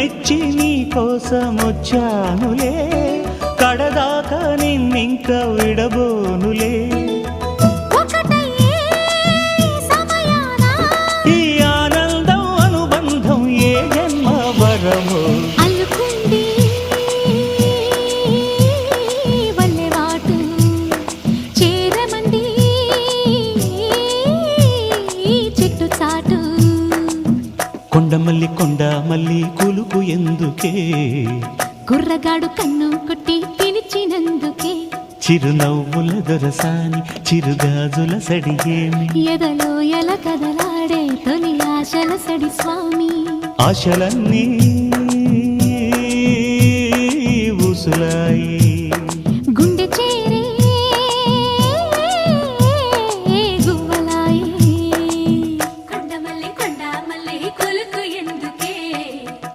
మెచ్చి నీ కోసం వచ్చానులే, కడదాకా నిన్నింక విడబోనులే. ఈ ఆనందం అనుబంధం ఏ జన్మ వరమో. కొండమల్లి కొండ మల్లి కులుకు ఎందుకే, కుర్రగాడు కన్ను కొట్టి పిలిచినందుకే, చిరునవ్వుల దొరసాని చిరుగాజుల సడిగేమి, ఎదలో ఎల కదలాడే తొలి ఆశల సడి స్వామి. ఆశలన్నీ